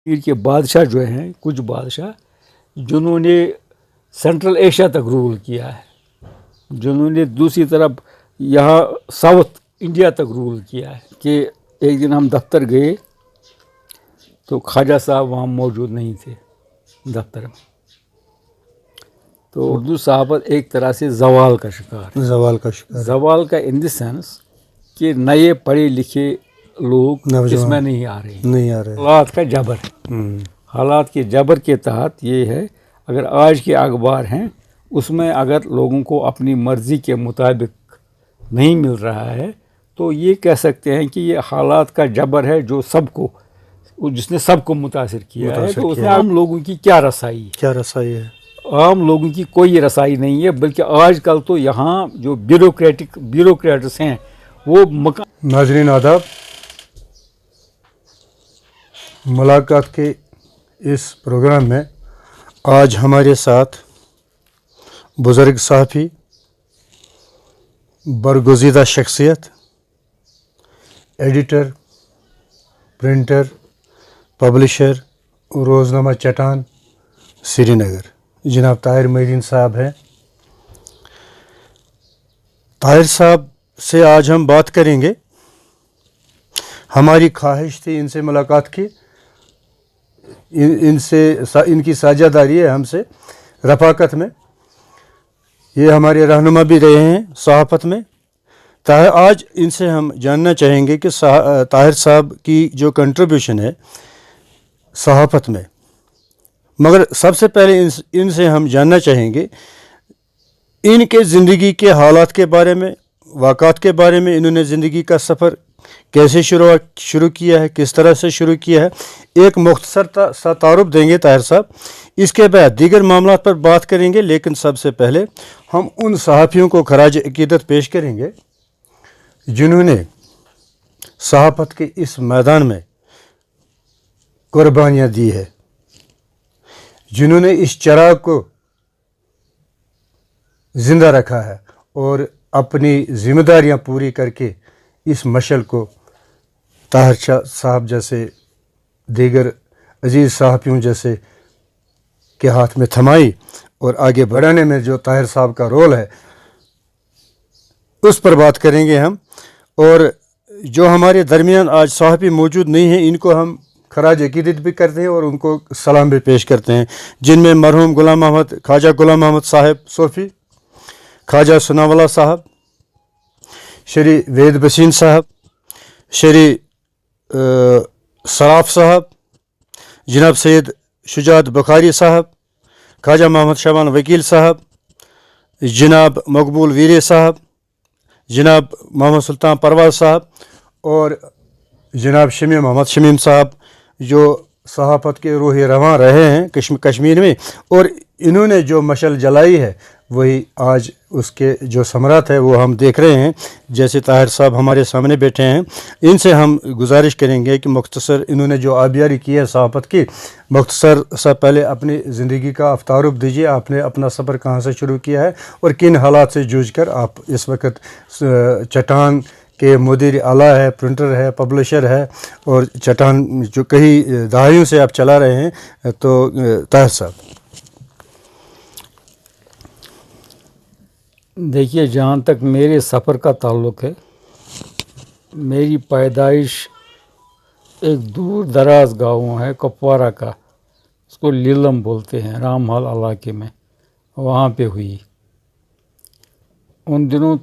کشمیر کے بادشاہ جو ہیں کچھ بادشاہ جنہوں نے سینٹرل ایشیا تک رول کیا ہے، جنہوں نے دوسری طرف یہاں ساؤتھ انڈیا تک رول کیا ہے، کہ ایک دن ہم دفتر گئے تو خواجہ صاحب وہاں موجود نہیں تھے دفتر میں، تو اردو صحافت ایک طرح سے زوال کا شکار ہے، زوال کا ان دی سینس کہ نئے پڑھے لکھے لوگ اس میں نہیں آ رہے، حالات کا جبر ہے، حالات کے جبر کے تحت یہ ہے اگر آج کے اخبار ہیں اس میں اگر لوگوں کو اپنی مرضی کے مطابق نہیں مل رہا ہے تو یہ کہہ سکتے ہیں کہ یہ حالات کا جبر ہے جو سب کو، جس نے سب کو متاثر کیا ہے، تو اس میں عام لوگوں کی کیا رسائی ہے؟ عام لوگوں کی کوئی رسائی نہیں ہے، بلکہ آج کل تو یہاں جو بیوروکریٹس ہیں وہ ناظرین آداب، ملاقات کے اس پروگرام میں آج ہمارے ساتھ بزرگ صحافی، برگزیدہ شخصیت، ایڈیٹر، پرنٹر، پبلشر، روزنامہ چٹان سری نگر، جناب طاہر محی صاحب ہیں۔ طاہر صاحب سے آج ہم بات کریں گے، ہماری خواہش تھی ان سے ملاقات کی، ان کی ساجھیداری ہے ہم سے رفاقت میں، یہ ہمارے رہنما بھی رہے ہیں صحافت میں۔ آج ان سے ہم جاننا چاہیں گے کہ طاہر صاحب کی جو کنٹریبیوشن ہے صحافت میں، مگر سب سے پہلے ان سے ہم جاننا چاہیں گے ان کے زندگی کے حالات کے بارے میں، واقعات کے بارے میں، انہوں نے زندگی کا سفر کیسے شروع کیا ہے، کس طرح سے شروع کیا ہے، ایک مختصر سا تعارف دیں گے طاہر صاحب، اس کے بعد دیگر معاملات پر بات کریں گے، لیکن سب سے پہلے ہم ان صحافیوں کو خراج عقیدت پیش کریں گے جنہوں نے صحافت کے اس میدان میں قربانیاں دی ہے، جنہوں نے اس چراغ کو زندہ رکھا ہے اور اپنی ذمہ داریاں پوری کر کے اس مشعل کو طاہر صاحب جیسے دیگر عزیز صحافیوں جیسے کے ہاتھ میں تھمائی، اور آگے بڑھانے میں جو طاہر صاحب کا رول ہے اس پر بات کریں گے ہم۔ اور جو ہمارے درمیان آج صحافی موجود نہیں ہیں ان کو ہم خراج عقیدت بھی کرتے ہیں اور ان کو سلام بھی پیش کرتے ہیں، جن میں مرحوم خواجہ غلام محمد صاحب صوفی، خواجہ ثناء اللہ صاحب، شری وید بسین صاحب، شری صراف صاحب، جناب سید شجاعت بخاری صاحب، خواجہ محمد شبان وکیل صاحب، جناب مقبول ویرے صاحب، جناب محمد سلطان پرواز صاحب، اور جناب شمیم محمد شمیم صاحب، جو صحافت کے روح رواں رہے ہیں کشمیر میں، اور انہوں نے جو مشعل جلائی ہے وہی آج اس کے جو ثمرات ہے وہ ہم دیکھ رہے ہیں۔ جیسے طاہر صاحب ہمارے سامنے بیٹھے ہیں، ان سے ہم گزارش کریں گے کہ مختصر انہوں نے جو آبیاری کی ہے صحافت کی، مختصر سا پہلے اپنی زندگی کا آپ تعارف دیجیے، آپ نے اپنا سفر کہاں سے شروع کیا ہے اور کن حالات سے جوجھ کر آپ اس وقت چٹان کے مدیر اعلیٰ ہے، پرنٹر ہے، پبلشر ہے، اور چٹان جو کئی دہائیوں سے آپ چلا رہے ہیں۔ تو طاہر صاحب دیکھیے، جہاں تک میرے سفر کا تعلق ہے، میری پیدائش ایک دور دراز گاؤں ہے کپوارہ کا، اس کو لیلم بولتے ہیں، رام حال علاقے میں، وہاں پہ ہوئی۔ ان دنوں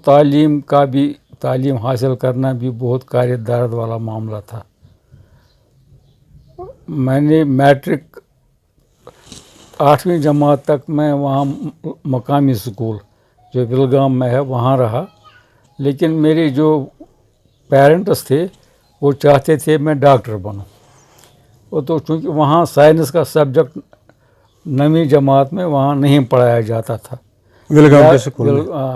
تعلیم حاصل کرنا بھی بہت کار درد والا معاملہ تھا۔ میں نے میٹرک 8ویں جماعت تک میں وہاں مقامی اسکول جو بلگام میں ہے وہاں رہا، لیکن میرے جو پیرنٹس تھے وہ چاہتے تھے میں ڈاکٹر بنوں، وہ تو چونکہ وہاں سائنس کا سبجیکٹ 9ویں جماعت میں وہاں نہیں پڑھایا جاتا تھا،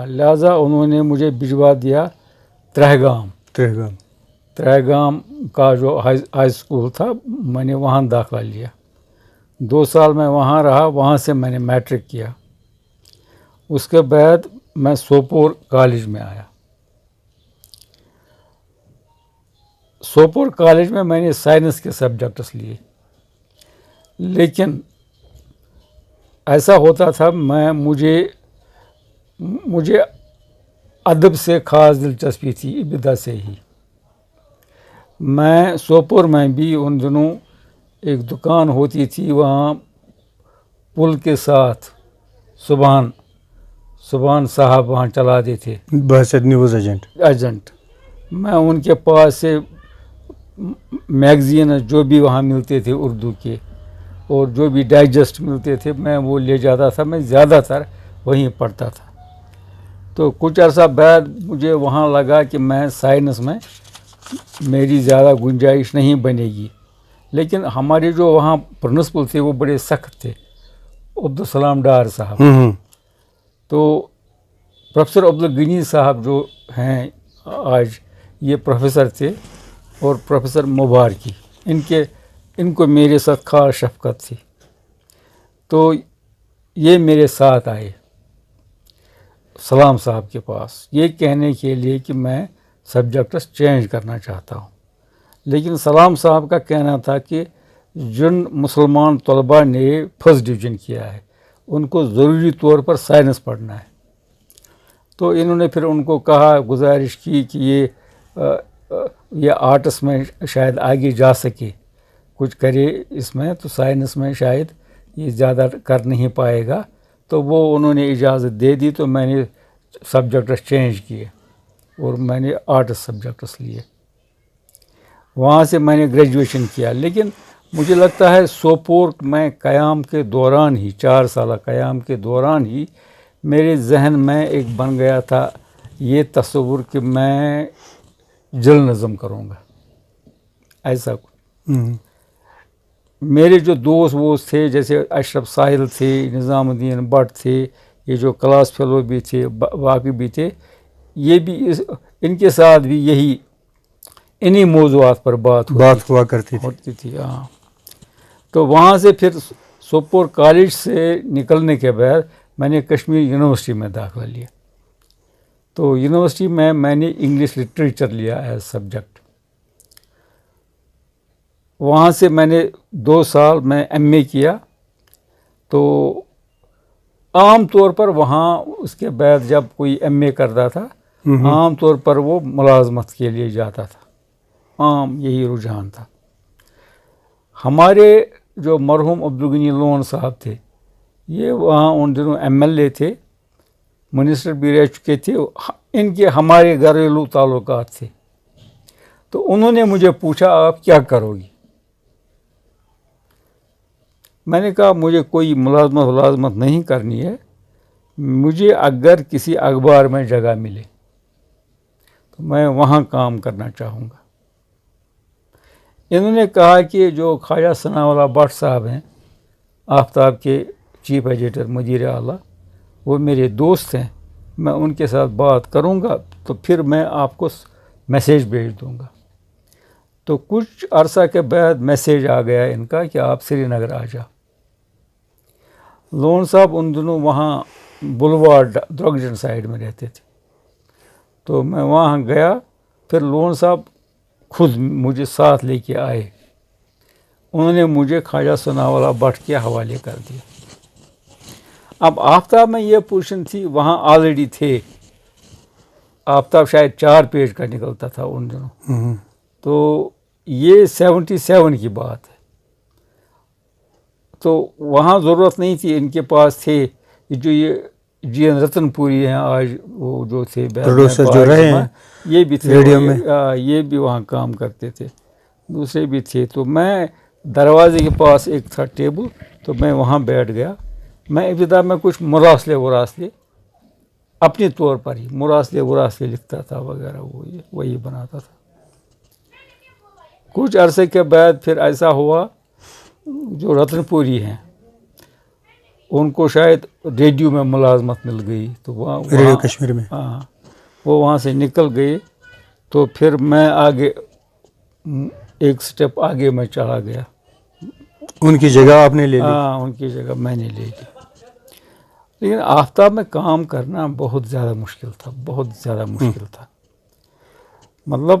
لہٰذا انہوں نے مجھے بھجوا دیا ترہگام کا جو ہائی اسکول تھا، میں نے وہاں داخلہ لیا، 2 سال میں وہاں رہا، وہاں سے میں نے میٹرک کیا۔ اس کے بعد میں سوپور کالج میں آیا، سوپور کالج میں نے سائنس کے سبجیکٹس لیے، لیکن ایسا ہوتا تھا مجھے ادب سے خاص دلچسپی تھی ابتدا سے ہی. میں سوپور میں بھی ان دنوں ایک دکان ہوتی تھی وہاں پل کے ساتھ سبحان صاحب وہاں چلاتے تھے بحثیت نیوز ایجنٹ. میں ان کے پاس سے میگزین جو بھی وہاں ملتے تھے اردو کے اور جو بھی ڈائجسٹ ملتے تھے میں وہ لے جاتا تھا. میں زیادہ تر وہیں پڑھتا تھا. تو کچھ عرصہ بعد مجھے وہاں لگا کہ میں سائنس میں میری زیادہ گنجائش نہیں بنے گی. لیکن ہمارے جو وہاں پرنسپل تھے وہ بڑے سخت تھے, عبدالسلام ڈار صاحب. تو پروفیسر عبدالغنی صاحب جو ہیں آج یہ پروفیسر تھے اور پروفیسر مبارکی, ان کو میرے ساتھ خاص شفقت تھی. تو یہ میرے ساتھ آئے سلام صاحب کے پاس یہ کہنے کے لیے کہ میں سبجیکٹس چینج کرنا چاہتا ہوں. لیکن سلام صاحب کا کہنا تھا کہ جن مسلمان طلباء نے فرسٹ ڈویژن کیا ہے ان کو ضروری طور پر سائنس پڑھنا ہے. تو انہوں نے پھر ان کو کہا, گزارش کی کہ یہ آرٹس میں شاید آگے جا سکے, کچھ کرے اس میں, تو سائنس میں شاید یہ زیادہ کر نہیں پائے گا. تو وہ انہوں نے اجازت دے دی. تو میں نے سبجیکٹس چینج کیے اور میں نے آرٹس سبجیکٹس لیے. وہاں سے میں نے گریجویشن کیا. لیکن مجھے لگتا ہے سوپور میں قیام کے دوران ہی 4 سالہ قیام کے دوران ہی میرے ذہن میں ایک بن گیا تھا یہ تصور کہ میں جل نظم کروں گا. ایسا میرے جو دوست تھے جیسے اشرف ساحل تھے, نظام الدین بٹ تھے, یہ جو کلاس فیلو بھی تھے, باقی بھی تھے, یہ بھی ان کے ساتھ بھی انہی موضوعات پر بات ہوا کرتی تھی. ہاں. تو وہاں سے پھر سوپور کالج سے نکلنے کے بعد میں نے کشمیر یونیورسٹی میں داخلہ لیا. تو یونیورسٹی میں نے انگلش لٹریچر لیا ایز سبجیکٹ. وہاں سے میں نے 2 سال میں ایم اے کیا. تو عام طور پر وہاں اس کے بعد جب کوئی ایم اے کرتا تھا عام طور پر وہ ملازمت کے لیے جاتا تھا, عام یہی رجحان تھا. ہمارے جو مرحوم عبدالغنی لون صاحب تھے یہ وہاں ان دنوں ایم ایل اے تھے, منسٹر بھی رہ چکے تھے. ان کے ہمارے گھریلو تعلقات تھے. تو انہوں نے مجھے پوچھا آپ کیا کرو گی؟ میں نے کہا مجھے کوئی ملازمت نہیں کرنی ہے, مجھے اگر کسی اخبار میں جگہ ملے تو میں وہاں کام کرنا چاہوں گا. انہوں نے کہا کہ جو خواجہ ثناء اللہ بٹ صاحب ہیں آفتاب کے چیف ایڈیٹر مدیر اعلیٰ, وہ میرے دوست ہیں, میں ان کے ساتھ بات کروں گا تو پھر میں آپ کو میسیج بھیج دوں گا. تو کچھ عرصہ کے بعد میسیج آ گیا ان کا کہ آپ سری نگر آ جاؤ. لون صاحب ان دنوں وہاں بلوارڈ درگجن سائڈ میں رہتے تھے. تو میں وہاں گیا. پھر لون صاحب خود مجھے ساتھ لے کے آئے. انہوں نے مجھے خواجہ ثناء اللہ بٹ کے حوالے کر دیا. اب آفتاب میں یہ پوزیشن تھی, وہاں آلریڈی تھے. آفتاب شاید 4 پیج کا نکلتا تھا ان دنوں. تو یہ 77 کی بات ہے. تو وہاں ضرورت نہیں تھی, ان کے پاس تھے جو یہ جی این رتن پوری ہیں آج, وہ جو تھے جو رہے ہیں یہ بھی تھے ریڈیو میں, یہ بھی وہاں کام کرتے تھے, دوسرے بھی تھے. تو میں دروازے کے پاس ایک تھا ٹیبل, تو میں وہاں بیٹھ گیا. میں ابتدا میں کچھ مراسلے اپنے طور پر ہی مراسلے لکھتا تھا وغیرہ, وہی بناتا تھا. کچھ عرصے کے بعد پھر ایسا ہوا جو رتن پوری ہیں ان کو شاید ریڈیو میں ملازمت مل گئی. تو ریڈیو کشمیر میں ہاں وہ وہاں سے نکل گئے. تو پھر میں آگے ایک سٹیپ آگے میں چلا گیا. ان کی جگہ آپ نے لے لی؟ ہاں ان کی جگہ میں نے لے لی. لیکن آفتاب میں کام کرنا بہت زیادہ مشکل تھا. مطلب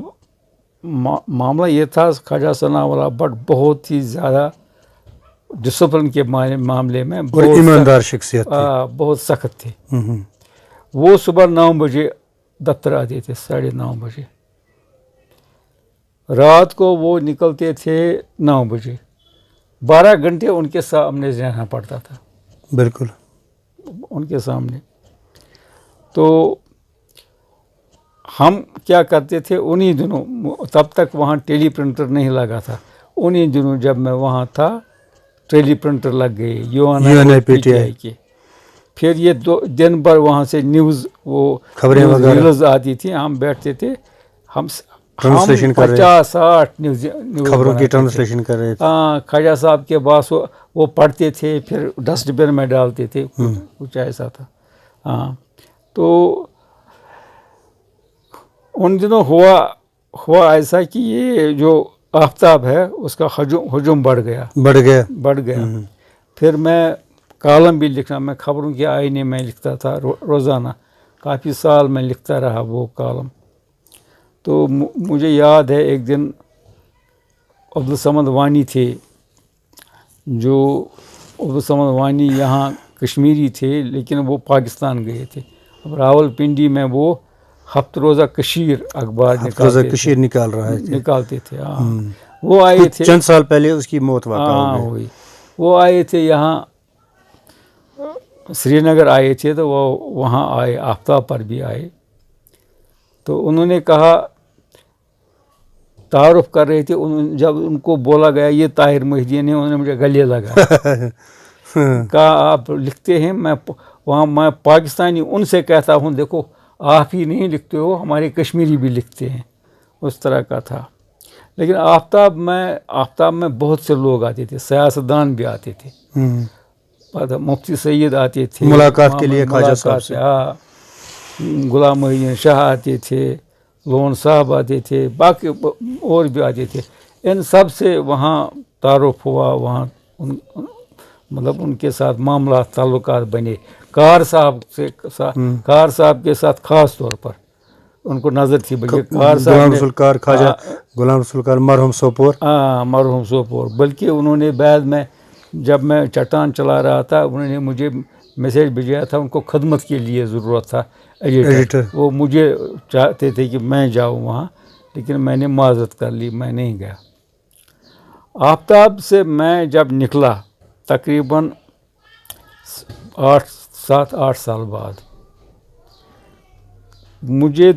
معاملہ یہ تھا خواجہ ثناء اللہ بٹ بہت ہی زیادہ ڈسپلن کے معاملے میں اور ایماندار شخصیت بہت سخت تھے. وہ صبح 9 بجے دفتر آتے تھے، 9:30 بجے. رات کو وہ نکلتے تھے 9 بجے. 12 گھنٹے ان کے سامنے رہنا پڑتا تھا. بالکل ان کے سامنے. تو ہم کیا کرتے تھے انہی دنوں، تب تک وہاں ٹیلی پرنٹر نہیں لگا تھا. انہی دنوں جب میں وہاں تھا ٹیلی پرنٹر لگ گئے UNIPTI کے. پھر یہ دن بھر وہاں سے نیوز وہ خبریں نیوز آتی تھی. ہم بیٹھتے تھے، ہم ٹرانسلیشن کر رہے 50-60 نیوز خبروں کی ٹرانسلیشن کر رہے تھے. ہاں، خواجہ صاحب کے پاس وہ پڑھتے تھے، پھر ڈسٹ بن میں ڈالتے تھے. کچھ ایسا تھا. ہاں، تو ان دنوں ہوا ایسا کہ یہ جو آفتاب ہے اس کا ہجوم بڑھ گیا. پھر میں کالم بھی لکھنا، میں خبروں کے آئینے میں لکھتا تھا روزانہ. کافی سال میں لکھتا رہا وہ کالم. تو مجھے یاد ہے ایک دن عبدالصمد وانی تھے، جو عبدالصمد وانی یہاں کشمیری تھے لیکن وہ پاکستان گئے تھے. اب راول پنڈی میں وہ ہفت روزہ کشیر اخبار نکالتے تھے. ہاں، وہ آئے تھے چند سال پہلے اس کی موت واقع ہوئی. وہ آئے تھے یہاں سری نگر آئے تھے، تو وہ وہاں آئے، آفتاب پر بھی آئے. تو انہوں نے کہا، تعارف کر رہے تھے. جب ان کو بولا گیا یہ طاہر محی الدین ہے، انہوں نے مجھے گلے لگا. کہا آپ لکھتے ہیں؟ میں پاکستانی ان سے کہتا ہوں دیکھو آپ ہی نہیں لکھتے ہو، ہمارے کشمیری بھی لکھتے ہیں. اس طرح کا تھا. لیکن آفتاب میں بہت سے لوگ آتے تھے، سیاستدان بھی آتے تھے. مفتی سید آتے تھے ملاقات کے لیے خواجہ صاحب سے. غلام محی الدین شاہ آتے تھے، لون صاحب آتے تھے، باقی اور بھی آتے تھے. ان سب سے وہاں تعارف ہوا. وہاں مطلب ان کے ساتھ معاملات، تعلقات بنے. کار صاحب کے ساتھ خاص طور پر ان کو نظر تھی. بلکہ غلام رسول کار مرحوم سوپور. مرحوم سوپور. بلکہ انہوں نے بعد میں جب میں چٹان چلا رہا تھا، انہوں نے مجھے میسیج بھیجا تھا. ان کو خدمت کے لیے ضرورت تھا ایڈیٹر. وہ مجھے چاہتے تھے کہ میں جاؤں وہاں، لیکن میں نے معذرت کر لی، میں نہیں گیا. آفتاب سے میں جب نکلا تقریباً 7-8 سال بعد، مجھے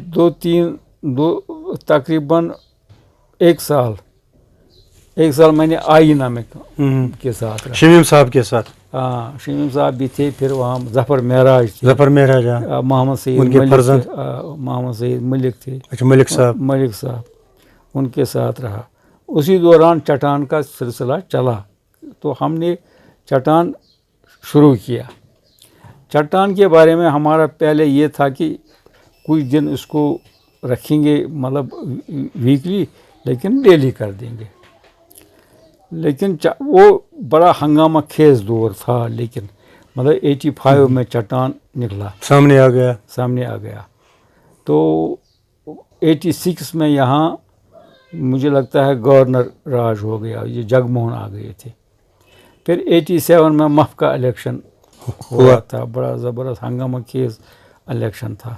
تقریباً ایک سال میں نے آئینہ میں کے ساتھ رہا. شمیم صاحب کے ساتھ. ہاں، شمیم صاحب بھی تھے. پھر وہاں ظفر معراج محمد سعید ملک تھے. ملک صاحب ان کے ساتھ رہا. اسی دوران چٹان کا سلسلہ چلا. تو ہم نے چٹان شروع کیا. چٹان کے بارے میں ہمارا پہلے یہ تھا کہ کچھ دن اس کو رکھیں گے، مطلب ویکلی، لیکن ڈیلی کر دیں گے. لیکن وہ بڑا ہنگامہ خیز دور تھا. لیکن مطلب 85 میں چٹان نکلا، سامنے آ گیا. تو 86 میں یہاں مجھے لگتا ہے گورنر راج ہو گیا، یہ جگموہن آ گئے تھے. پھر 87 میں مف کا الیکشن ہوا تھا. بڑا زبردست ہنگامہ خیز الیکشن تھا.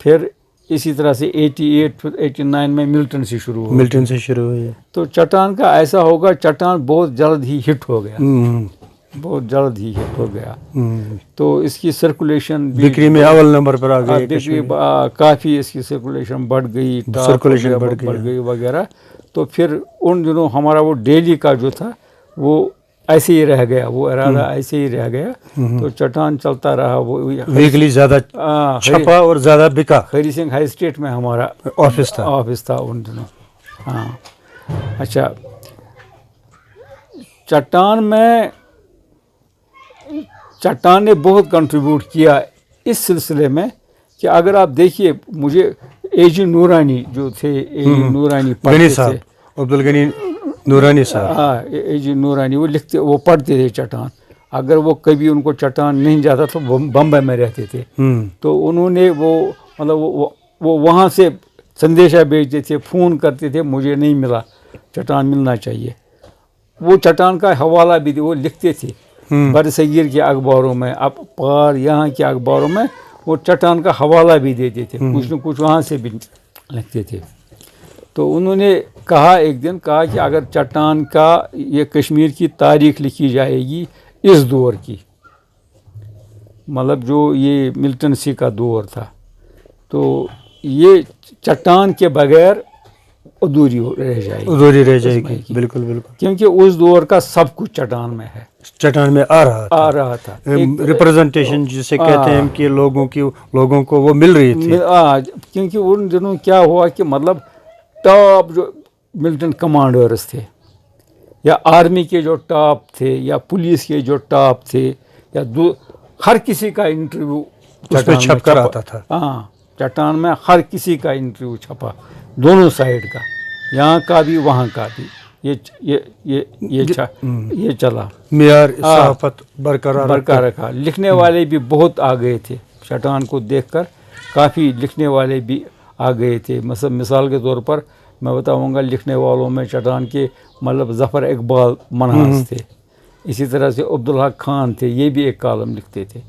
پھر اسی طرح سے 88-89 میں ملٹن سے شروع ہوئی. تو چٹان کا ایسا ہوگا، چٹان بہت جلد ہی ہٹ ہو گیا. تو اس کی سرکولیشن بکری میں اول نمبر پر آ گئی. کافی اس کی سرکولیشن بڑھ گئی، بڑھ گئی وغیرہ. تو پھر ان دنوں ہمارا وہ ڈیلی کا جو تھا وہ ایسے ہی رہ گیا، وہ ارادہ ایسے ہی رہ گیا. تو چٹان چلتا رہا. وہ ویکلی زیادہ چھپا اور زیادہ بکا. خیری سنگھ ہائی اسٹریٹ میں ہمارا آفس تھا ان دنوں. ہاں، اچھا. چٹان نے بہت کنٹریبیوٹ کیا اس سلسلے میں کہ اگر آپ دیکھیے، مجھے اے جی نورانی جو تھے، عبدالغنی نورانی صاحب، اے جی نورانی، وہ پڑھتے تھے چٹان. اگر وہ کبھی ان کو چٹان نہیں جاتا تو بمبئی میں رہتے تھے. تو انہوں نے وہ وہاں سے سندیشہ بھیجتے تھے، فون کرتے تھے، مجھے نہیں ملا، چٹان ملنا چاہیے. وہ چٹان کا حوالہ بھی وہ لکھتے تھے بر صغیر کے اخباروں میں، اب پار یہاں کے اخباروں میں وہ چٹان کا حوالہ بھی دیتے تھے، کچھ نہ کچھ وہاں سے بھی لکھتے تھے. تو انہوں نے کہا ایک دن کہا کہ اگر چٹان کا یہ کشمیر کی تاریخ لکھی جائے گی اس دور کی، مطلب جو یہ ملٹنسی کا دور تھا، تو یہ چٹان کے بغیر ادھوری رہ جائے گی. بالکل بالکل، کیونکہ اس دور کا سب کچھ چٹان میں ہے، چٹان میں آ رہا تھا. ریپرزنٹیشن جسے کہتے ہیں کہ لوگوں کو وہ مل رہی تھی. کیونکہ ان دنوں کیا ہوا کہ مطلب ٹاپ جو ملٹن کمانڈرز تھے، یا آرمی کے جو ٹاپ تھے، یا پولیس کے جو ٹاپ تھے، یا ہر کسی کا انٹرویو اس پہ چھپ کر آتا تھا. ہاں، چٹان میں ہر کسی کا انٹرویو چھپا، دونوں سائیڈ کا، یہاں کا بھی وہاں کا بھی. یہ چلا، معیار صحافت برقرار رکھا. لکھنے والے بھی بہت آ گئے تھے، چٹان کو دیکھ کر کافی لکھنے والے بھی آ گئے تھے. مثال کے طور پر میں بتاؤں گا، لکھنے والوں میں چٹان کے مطلب ظفر اقبال منحاس تھے، اسی طرح سے عبدالحق خان تھے، یہ بھی ایک کالم لکھتے تھے.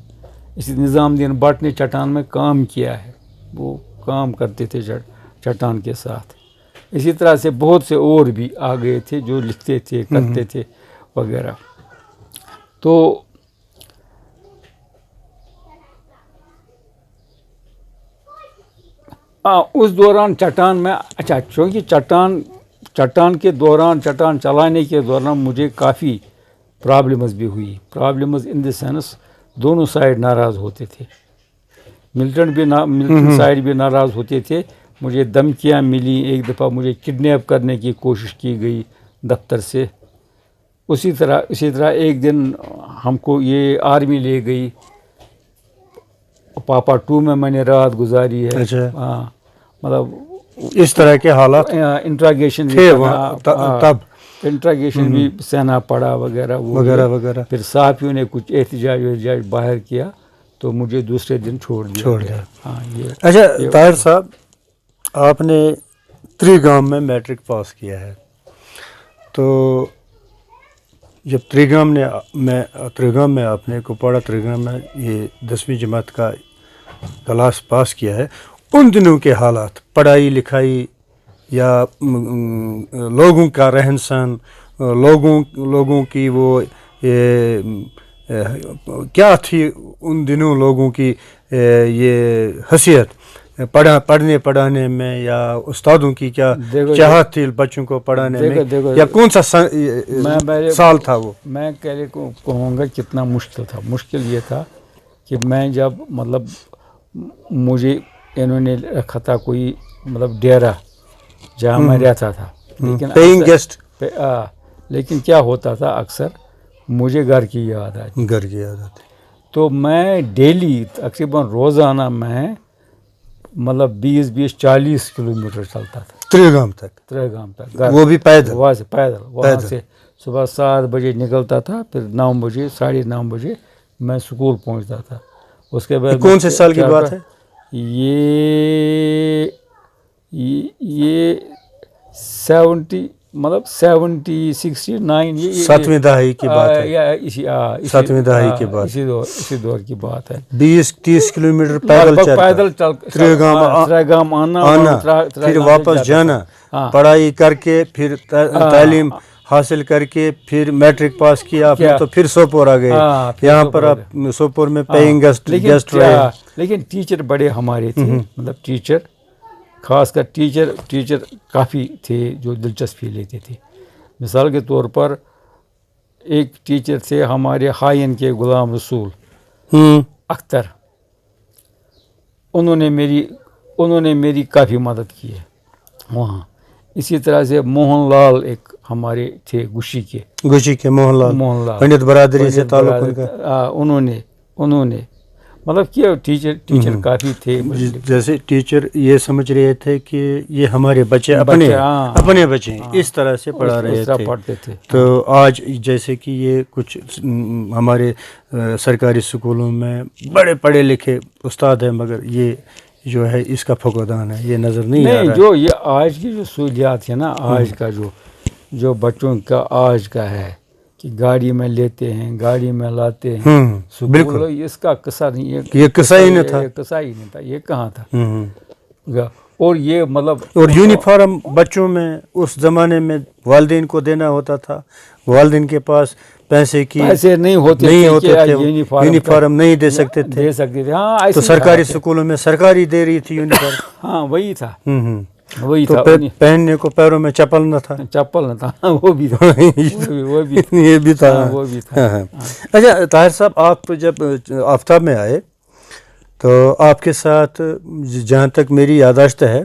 اسی نظام الدین بٹ نے چٹان میں کام کیا ہے، وہ کام کرتے تھے چٹان کے ساتھ. اسی طرح سے بہت سے اور بھی آ گئے تھے جو لکھتے تھے، کرتے تھے وغیرہ. تو اس دوران چٹان میں چونکہ چٹان کے دوران، چٹان چلانے کے دوران مجھے کافی پرابلمز بھی ہوئی. پرابلمز ان دی سینس دونوں سائڈ ناراض ہوتے تھے، ملٹن سائڈ بھی ناراض ہوتے تھے. مجھے دھمکیاں ملی، ایک دفعہ مجھے کڈنیپ کرنے کی کوشش کی گئی دفتر سے. اسی طرح ایک دن ہم کو یہ آرمی لے گئی، پاپا 2 میں نے رات گزاری ہے. ہاں، مطلب اس طرح کے حالات، انٹراگیشن بھی سہنا پڑا وغیرہ وغیرہ. پھر صحافیوں نے کچھ احتجاج باہر کیا تو مجھے دوسرے دن چھوڑ دیا. ہاں، اچھا طاہر صاحب، آپ نے تریگام میں میٹرک پاس کیا ہے، تو جب تریگام میں آپ نے کپواڑہ تریگام میں یہ 10ویں جماعت کا کلاس پاس کیا ہے، ان دنوں کے حالات، پڑھائی لکھائی یا لوگوں کا رہن سہن، لوگوں کی وہ کیا تھی ان دنوں لوگوں کی یہ حیثیت پڑھنے پڑھانے میں، یا استادوں کی کیا چاہت تھی بچوں کو پڑھانے میں، یا کون سا سال تھا وہ؟ میں کہوں گا کتنا مشکل تھا. مشکل یہ تھا کہ میں جب مطلب مجھے انہوں نے رکھا تھا کوئی مطلب ڈیرا جہاں میں رہتا تھا، لیکن پیئنگ گیسٹ. لیکن کیا ہوتا تھا، اکثر مجھے گھر کی یاد آتی. تو میں ڈیلی تقریباً روزانہ میں مطلب 20-40 کلومیٹر چلتا تھا تریگام تک، وہ بھی پیدل. وہاں سے صبح 7 بجے نکلتا تھا، پھر 9 بجے 9:30 بجے میں اسکول پہنچتا تھا. اس کے بعد کون سے سال کی بات ہے؟ یہ 70 مطلب 69 7ویں دہائی کی بات ہے. 7ویں دہائی کی بات، اسی دور کی بات ہے. 20-30 کلومیٹر پیدل چل تریگام آنا، پھر واپس جانا، پڑھائی کر کے پھر تعلیم حاصل کر کے پھر میٹرک پاس کیا، تو پھر سوپور آ گئے. یہاں پر آپ سوپور میں پیئنگ گیسٹ رہے. لیکن ٹیچر بڑے ہمارے تھے، مطلب ٹیچر خاص کر ٹیچر کافی تھے جو دلچسپی لیتے تھے. مثال کے طور پر ایک ٹیچر تھے ہمارے ہائین کے غلام رسول اختر، انہوں نے میری کافی مدد کی ہے وہاں. اسی طرح سے موہن لال ایک ہمارے تھے گوشی کے موہن لال پنڈت برادری سے تعلق ان کا. انہوں نے مطلب کیا ٹیچر کافی تھے. جیسے ٹیچر یہ سمجھ رہے تھے کہ یہ ہمارے بچے اپنے بچے اس طرح سے پڑھا رہے تھے. تو آج جیسے کہ یہ کچھ ہمارے سرکاری اسکولوں میں بڑے پڑھے لکھے استاد ہیں، مگر یہ جو ہے اس کا فقدان ہے، یہ نظر نہیں آ رہا ہے. جو یہ آج کی جو سہولیات ہے نا، آج کا جو جو بچوں کا آج کا ہے کہ گاڑی میں لیتے ہیں, گاڑی میں لاتے ہیں, بالکل اس کا قصہ نہیں ہے, یہ قصہ ہی نہیں تھا, قصہ ہی نہیں تھا, یہ کہاں تھا. اور یہ مطلب اور یونیفارم بچوں میں اس زمانے میں والدین کو دینا ہوتا تھا, والدین کے پاس پیسے نہیں ہوتے تھے, یونیفارم نہیں دے سکتے تھے. ہاں, تو سرکاری اسکولوں میں سرکاری دے رہی تھی یونیفارم. ہاں وہی تھا, تو پہننے کو پیروں میں چپل نہ تھا, چپل نہ تھا, وہ بھی تھا, یہ بھی تھا, وہ بھی تھا. اچھا طاہر صاحب, آپ جب آفتاب میں آئے تو آپ کے ساتھ جہاں تک میری یادداشت ہے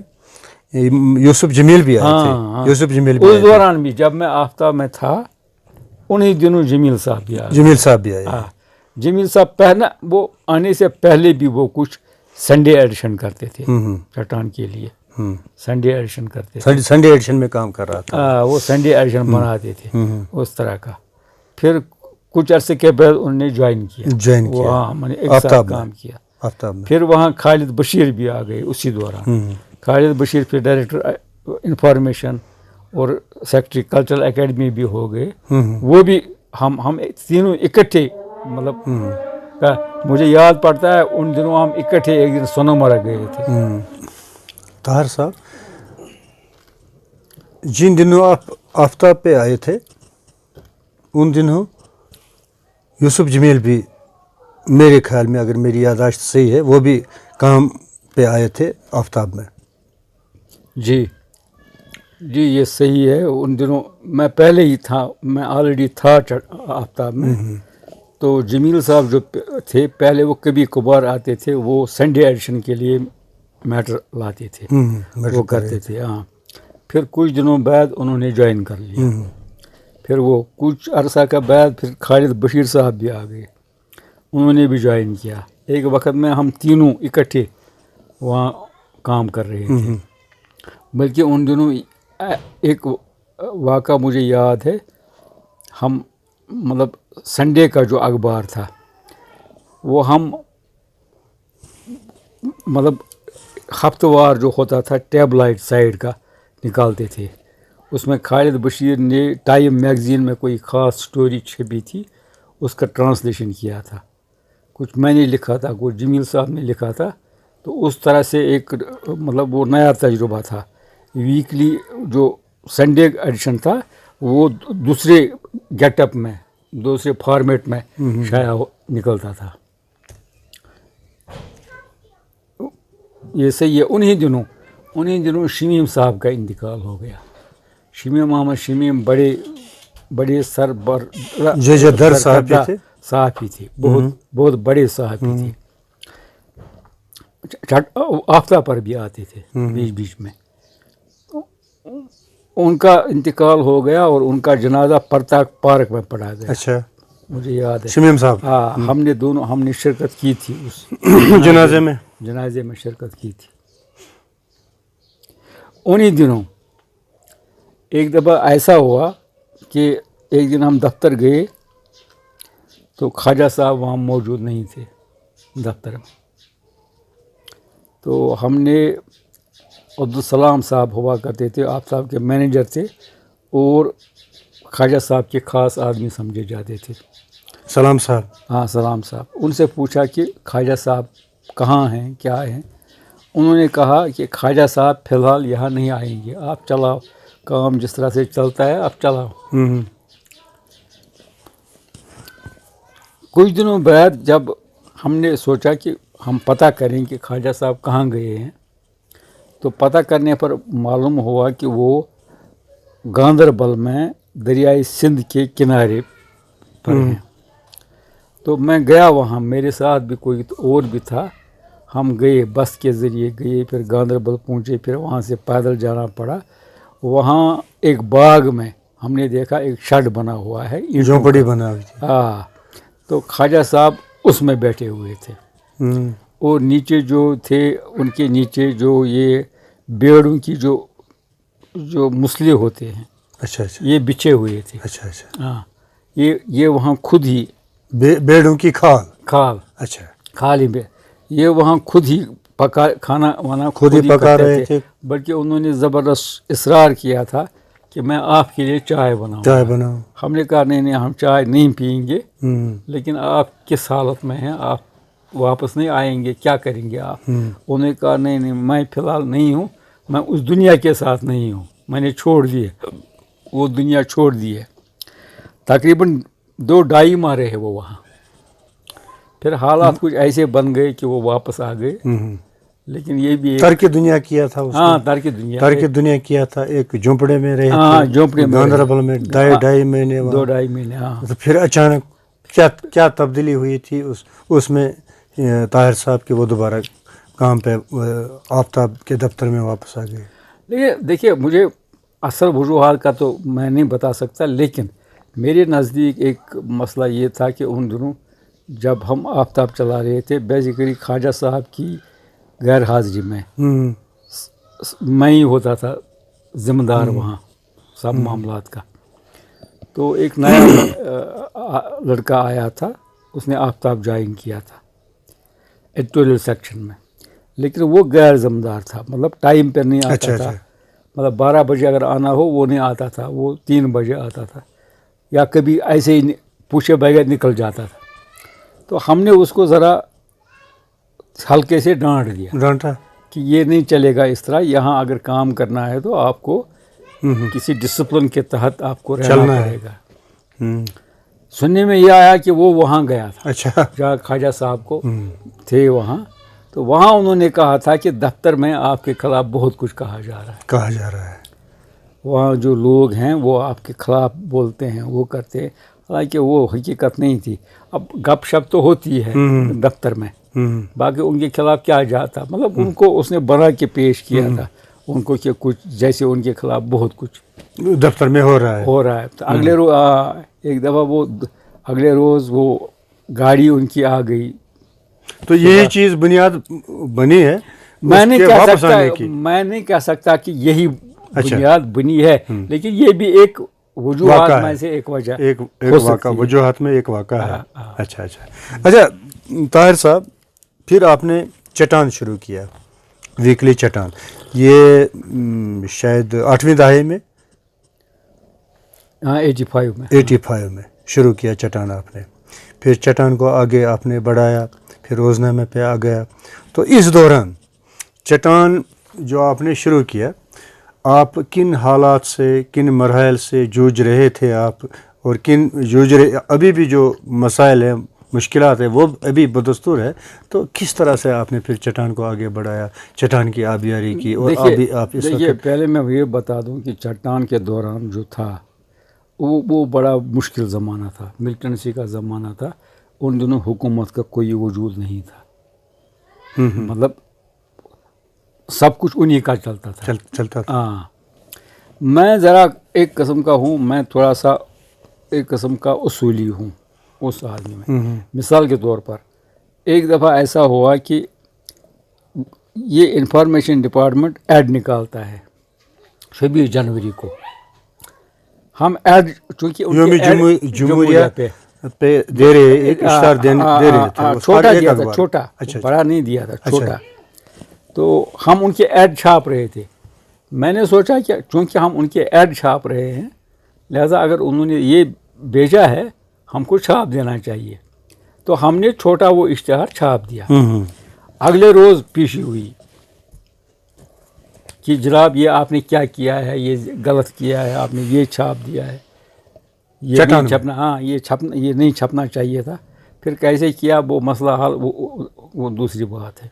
یوسف جمیل بھی آئے تھے. یوسف جمیل بھی اس دوران بھی جب میں آفتاب میں تھا انہی دنوں جمیل صاحب بھی آئے. جمیل صاحب بھی آئے. جمیل صاحب پہلے وہ آنے سے پہلے بھی وہ کچھ سنڈے ایڈیشن کرتے تھے چٹان کے لیے, سنڈے ایڈیشن کرتے تھے, سنڈے ایڈیشن میں کام کر رہا تھا. وہ سنڈے ایڈیشن بناتے تھے اس طرح کا. پھر کچھ عرصے کے بعد انہوں نے جوائن کیا. ہاں, میں نے ایک ساتھ کام کیا. پھر وہاں خالد بشیر بھی آ گئے اسی دوران. خالد بشیر پھر ڈائریکٹر انفارمیشن اور سیکرٹری کلچرل اکیڈمی بھی ہو گئے. وہ بھی ہم تینوں اکٹھے, مطلب مجھے یاد پڑتا ہے ان دنوں ہم اکٹھے ایک دن سونمرگ گئے تھے. طاہر صاحب, جن دنوں آپ آفتاب پہ آئے تھے ان دنوں یوسف جمیل بھی میرے خیال میں, اگر میری یادداشت صحیح ہے, وہ بھی کام پہ آئے تھے آفتاب میں. جی یہ صحیح ہے. ان دنوں میں پہلے ہی تھا, میں آلریڈی تھا آفتاب میں. تو جمیل صاحب جو تھے پہلے وہ کبھی کبھار آتے تھے, وہ سنڈے ایڈیشن کے لیے میٹر لاتے تھے, وہ کرتے تھے. ہاں, پھر کچھ دنوں بعد انہوں نے جوائن کر لیا. پھر وہ کچھ عرصہ کے بعد پھر خالد بشیر صاحب بھی آ گئے, انہوں نے بھی جوائن کیا. ایک وقت میں ہم تینوں اکٹھے وہاں کام کر رہے تھے. بلکہ ان دنوں ایک واقعہ مجھے یاد ہے, ہم مطلب سنڈے کا جو اخبار تھا وہ ہم مطلب ہفتہ وار جو ہوتا تھا ٹیبلائٹ سائڈ کا نکالتے تھے. اس میں خالد بشیر نے ٹائم میگزین میں کوئی خاص سٹوری چھپی تھی, اس کا ٹرانسلیشن کیا تھا. کچھ میں نے لکھا تھا, کچھ جمیل صاحب نے لکھا تھا. تو اس طرح سے ایک مطلب وہ نیا تجربہ تھا. ویکلی جو سنڈے ایڈیشن تھا وہ دوسرے گیٹ اپ میں, دوسرے فارمیٹ میں شائع نکلتا تھا. یہ صحیح ہے. انہی دنوں شمیم صاحب کا انتقال ہو گیا. شمیم محمد شمیم بڑے در صحافی تھے, بہت بڑے صحافی تھے. آفتاب پر بھی آتے تھے بیچ بیچ میں. ان کا انتقال ہو گیا اور ان کا جنازہ پرتاک پارک میں پڑا گیا. اچھا, مجھے یاد ہے. شمیم صاحب, ہاں, ہم نے شرکت کی تھی اس جنازے میں شرکت کی تھی. انہی دنوں ایک دفعہ ایسا ہوا کہ ایک دن ہم دفتر گئے تو خواجہ صاحب وہاں موجود نہیں تھے دفتر میں. تو ہم نے عبدالسلام صاحب ہوا کرتے تھے, آپ صاحب کے مینیجر تھے اور خواجہ صاحب کے خاص آدمی سمجھے جاتے تھے. سلام صاحب. ہاں, سلام صاحب. ان سے پوچھا کہ خواجہ صاحب کہاں ہیں, کیا ہیں. انہوں نے کہا کہ خواجہ صاحب فی الحال یہاں نہیں آئیں گے, آپ چلاؤ کام جس طرح سے چلتا ہے آپ چلاؤ. کچھ دنوں بعد جب ہم نے سوچا کہ ہم پتہ کریں کہ خواجہ صاحب کہاں گئے ہیں, تو پتہ کرنے پر معلوم ہوا کہ وہ گاندربل میں دریائے سندھ کے کنارے پر ہیں. تو میں گیا وہاں, میرے ساتھ بھی کوئی اور بھی تھا. ہم گئے, بس کے ذریعے گئے, پھر گاندربل پہنچے, پھر وہاں سے پیدل جانا پڑا. وہاں ایک باغ میں ہم نے دیکھا ایک شیڈ بنا ہوا ہے, جھونپڑی بنا ہوئی تھی. ہاں, تو خواجہ صاحب اس میں بیٹھے ہوئے تھے. اور نیچے جو تھے ان کے نیچے جو یہ بیڑوں کی جو مسلے ہوتے ہیں, اچھا اچھا, یہ بچھے ہوئے تھے. اچھا اچھا. ہاں, یہ وہاں خود ہی بیڑوں کی کھال. اچھا, کھال ہی یہ وہاں خود ہی کھانا وانا خود ہی پکا رہے تھے. بلکہ انہوں نے زبردست اصرار کیا تھا کہ میں آپ کے لیے چائے بناؤں. ہم نے کہا نہیں ہم چائے نہیں پئیں گے, لیکن آپ کس حالت میں ہیں, آپ واپس نہیں آئیں گے, کیا کریں گے آپ؟ انہوں نے کہا نہیں میں فی الحال نہیں ہوں, میں اس دنیا کے ساتھ نہیں ہوں, میں نے چھوڑ دی ہے, وہ دنیا چھوڑ دی ہے. تقریباً 2-2.5 ماہ رہے وہ وہاں. پھر حالات کچھ ایسے بن گئے کہ وہ واپس آ گئے. لیکن یہ بھی ترک دنیا کیا تھا. ہاں ترک دنیا کیا تھا. ایک جھونپڑے میں رہے. ہاں جھونپڑے میں گاندربل میں 2.5 مہینے. 2-2.5 مہینے. ہاں پھر اچانک کیا تبدیلی ہوئی تھی اس میں طاہر صاحب کے وہ دوبارہ کام پہ آفتاب کے دفتر میں واپس آ گئے؟ دیکھیے مجھے اصل وجوہات کا تو میں نہیں بتا سکتا, لیکن میرے نزدیک ایک مسئلہ یہ تھا کہ ان دنوں جب ہم آفتاب چلا رہے تھے بیسیکلی خواجہ صاحب کی غیر حاضری میں میں ہی ہوتا تھا ذمہ دار وہاں سب معاملات کا. تو ایک نیا لڑکا آیا تھا, اس نے آفتاب جوائن کیا تھا ایڈیٹوریل سیکشن میں, لیکن وہ غیر ذمہ دار تھا, مطلب ٹائم پہ نہیں آتا تھا. مطلب 12 بجے اگر آنا ہو وہ نہیں آتا تھا, وہ 3 بجے آتا تھا, یا کبھی ایسے ہی پوچھے بغیر نکل جاتا تھا. تو ہم نے اس کو ذرا ہلکے سے ڈانٹا کہ یہ نہیں چلے گا اس طرح, یہاں اگر کام کرنا ہے تو آپ کو کسی ڈسپلن کے تحت آپ کو رہنا پڑے گا. سننے میں یہ آیا کہ وہ وہاں گیا تھا. اچھا. جہاں خواجہ صاحب کو تھے وہاں, تو وہاں انہوں نے کہا تھا کہ دفتر میں آپ کے خلاف بہت کچھ کہا جا رہا ہے. وہاں جو لوگ ہیں وہ آپ کے خلاف بولتے ہیں, وہ کرتے ہیں, حالانکہ وہ حقیقت نہیں تھی. اب گپ شپ تو ہوتی ہے دفتر میں, باقی ان کے خلاف کیا جاتا, مطلب ان کو اس نے بنا کے پیش کیا تھا ان کو کہ کچھ جیسے ان کے خلاف بہت کچھ دفتر میں ہو رہا ہے. تو اگلے روز ایک دفعہ وہ اگلے روز وہ گاڑی ان کی آ گئی. تو یہی چیز بنیاد بنی ہے. میں نہیں کہہ سکتا کہ یہی بنیاد بنی ہے, لیکن یہ بھی ایک وجوہات میں سے ایک وجہ, ایک واقعہ, وجوہات میں ایک واقعہ ہے. اچھا طاہر صاحب, پھر آپ نے چٹان شروع کیا, ویکلی چٹان. یہ شاید 8ویں دہائی میں, 85 میں شروع کیا چٹان آپ نے. پھر چٹان کو آگے آپ نے بڑھایا, پھر روزنامے پہ آ گیا. تو اس دوران چٹان جو آپ نے شروع کیا, آپ کن حالات سے, کن مراحل سے جوجھ رہے تھے آپ, اور ابھی بھی جو مسائل ہیں, مشکلات ہیں, وہ ابھی بدستور ہے. تو کس طرح سے آپ نے پھر چٹان کو آگے بڑھایا, چٹان کی آبیاری کی؟ اور دیکھیے پہلے میں یہ بتا دوں کہ چٹان کے دوران جو تھا وہ بڑا مشکل زمانہ تھا, ملٹنسی کا زمانہ تھا. ان دنوں حکومت کا کوئی وجود نہیں تھا, مطلب سب کچھ انہی کا چلتا تھا. ہاں, میں ذرا ایک قسم کا ہوں, میں تھوڑا سا ایک قسم کا اصولی ہوں اس آدمی میں. مثال کے طور پر ایک دفعہ ایسا ہوا کہ یہ انفارمیشن ڈپارٹمنٹ ایڈ نکالتا ہے 26 جنوری کو. ہم ایڈ چونکہ جمہوریہ پہ دے رہے, ایک اشتہار دے رہے تھے, چھوٹا دیا تھا, چھوٹا, بڑا نہیں دیا تھا, چھوٹا. تو ہم ان کے ایڈ چھاپ رہے تھے. میں نے سوچا کہ چونکہ ہم ان کے ایڈ چھاپ رہے ہیں, لہذا اگر انہوں نے یہ بھیجا ہے ہم کو چھاپ دینا چاہیے. تو ہم نے چھوٹا وہ اشتہار چھاپ دیا. اگلے روز پیشی ہوئی کہ جناب یہ آپ نے کیا کیا ہے, یہ غلط کیا ہے, آپ نے یہ چھاپ دیا ہے, یہ نہیں چھپنا, یہ نہیں چھپنا چاہیے تھا. پھر کیسے کیا وہ مسئلہ حل, وہ دوسری بات ہے.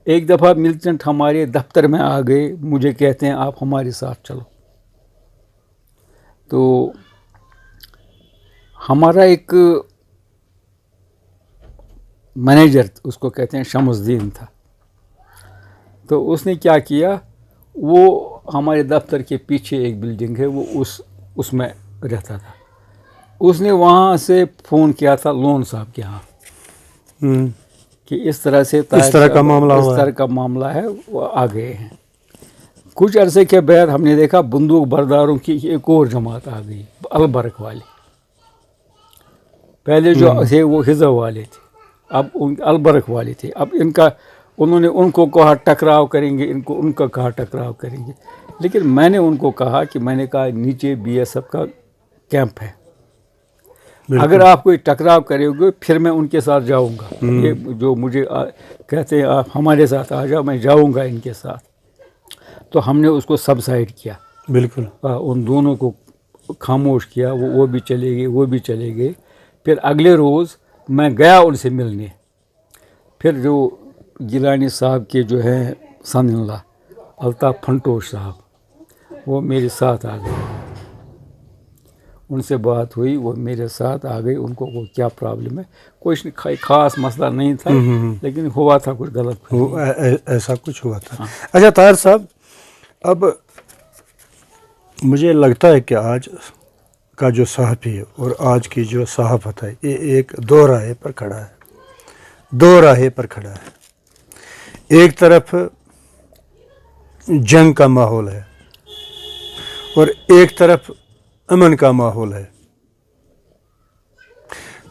ایک دفعہ ملٹنٹ ہمارے دفتر میں آ گئے, مجھے کہتے ہیں آپ ہمارے ساتھ چلو. تو ہمارا ایک مینیجر, اس کو کہتے ہیں شمس الدین تھا. تو اس نے کیا کیا, وہ ہمارے دفتر کے پیچھے ایک بلڈنگ ہے, وہ اس میں رہتا تھا. اس نے وہاں سے فون کیا تھا لون صاحب کے ہاں کہ اس طرح کا معاملہ ہے, وہ آ گئے ہیں. کچھ عرصے کے بعد ہم نے دیکھا بندوق برداروں کی ایک اور جماعت آ گئی, البرک والے. پہلے جو تھے وہ حزب والے تھے, اب ان البرک والے تھے. اب ان کا انہوں نے ان کو کہا ٹکراؤ کریں گے، ان کا کہا ٹکراؤ کریں گے، لیکن میں نے ان کو کہا کہ میں نے کہا نیچے BSF کا کیمپ ہے، اگر آپ کوئی ٹکراؤ کرے گے پھر میں ان کے ساتھ جاؤں گا، یہ جو مجھے کہتے ہیں آپ ہمارے ساتھ آ جاؤ، میں جاؤں گا ان کے ساتھ۔ تو ہم نے اس کو سبسائڈ کیا، بالکل ان دونوں کو خاموش کیا، وہ بھی چلے گئے، وہ بھی چلے گئے۔ پھر اگلے روز میں گیا ان سے ملنے، پھر جو گیلانی صاحب کے جو ہیں سن ان لا الطاف پھنٹوش صاحب، وہ میرے ساتھ آ گئے، ان سے بات ہوئی، وہ میرے ساتھ آ گئی، ان کو وہ کیا پرابلم ہے، کوئی خاص مسئلہ نہیں تھا، لیکن ہوا تھا کچھ غلط، ایسا کچھ ہوا تھا۔ اچھا طاہر صاحب، اب مجھے لگتا ہے کہ آج کا جو صحافی ہے اور آج کی جو صحافت ہے یہ ایک دو راہے پر کھڑا ہے، ایک طرف جنگ کا ماحول ہے اور ایک طرف امن کا ماحول ہے،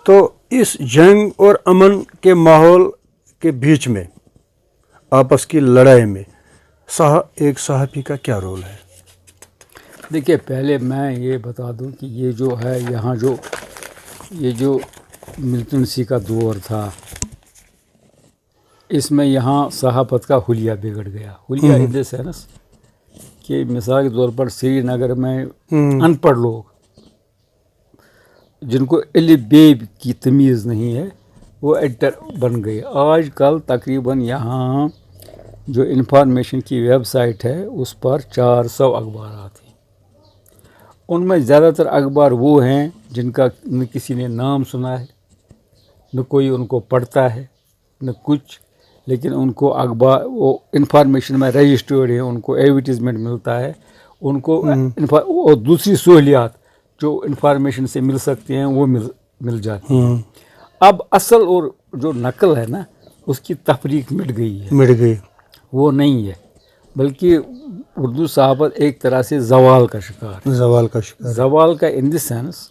تو اس جنگ اور امن کے ماحول کے بیچ میں آپس کی لڑائی میں ایک صحافی کا کیا رول ہے؟ دیکھیے، پہلے میں یہ بتا دوں کہ یہ جو ہے یہاں یہ جو ملٹنسی کا دور تھا، اس میں یہاں صحافت کا حلیہ بگڑ گیا، حلیہ ان دا سینس کہ مثال کے طور پر سری نگر میں ان پڑھ لوگ جن کو الف بے کی تمیز نہیں ہے وہ ایڈیٹر بن گئے۔ آج کل تقریباً یہاں جو انفارمیشن کی ویب سائٹ ہے اس پر 400 اخبارات ہیں، ان میں زیادہ تر اخبار وہ ہیں جن کا نہ کسی نے نام سنا ہے، نہ کوئی ان کو پڑھتا ہے، نہ کچھ، لیکن ان کو اخبار وہ انفارمیشن میں رجسٹرڈ ہیں، ان کو ایڈورٹیزمنٹ ملتا ہے، ان کو اور دوسری سہولیات جو انفارمیشن سے مل سکتے ہیں وہ مل جاتی ہیں۔ اب اصل اور جو نقل ہے نا اس کی تفریق مٹ گئی، وہ نہیں ہے، بلکہ اردو صحافت ایک طرح سے زوال کا شکار، زوال کا ان دی سینس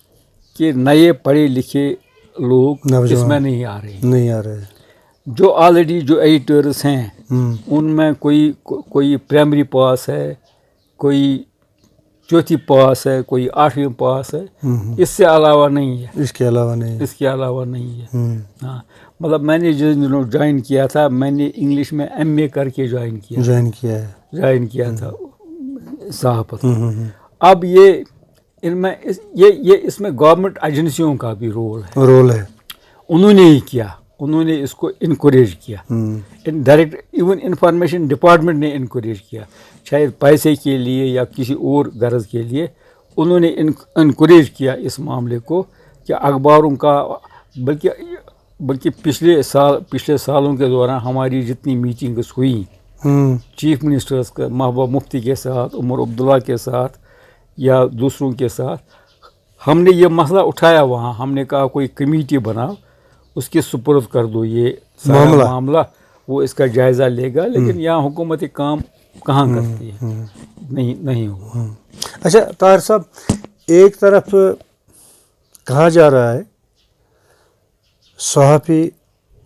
کہ نئے پڑھے لکھے لوگ اس میں نہیں آ رہے، جو آلریڈی جو ایڈیٹرز ہیں ان میں کوئی پرائمری پاس ہے، کوئی چوتھی پاس ہے، کوئی 8ویں پاس ہے، اس سے علاوہ نہیں ہے، اس کے علاوہ نہیں ہے۔ ہاں، مطلب میں نے جس دنوں جوائن کیا تھا میں نے انگلش میں MA کر کے جوائن کیا تھا صحافت۔ اب یہ ان میں اس میں گورنمنٹ ایجنسیوں کا بھی رول ہے، انہوں نے ہی کیا، انہوں نے اس کو انکوریج کیا، ڈائریکٹ ایون انفارمیشن ڈپارٹمنٹ نے انکوریج کیا، شاید پیسے کے لیے یا کسی اور غرض کے لیے انہوں نے انکوریج کیا اس معاملے کو کہ اخباروں کا، بلکہ پچھلے سالوں کے دوران ہماری جتنی میٹنگز ہوئی چیف منسٹرز کا، محبوبہ مفتی کے ساتھ، عمر عبداللہ کے ساتھ یا دوسروں کے ساتھ، ہم نے یہ مسئلہ اٹھایا وہاں، ہم نے کہا کوئی کمیٹی بناؤ، اس کے سپرد کر دو یہ سارا معاملہ، وہ اس کا جائزہ لے گا، لیکن یہاں حکومت کام کہاں کرتی ہے، نہیں ہوا۔ اچھا طاہر صاحب، ایک طرف کہا جا رہا ہے صحافی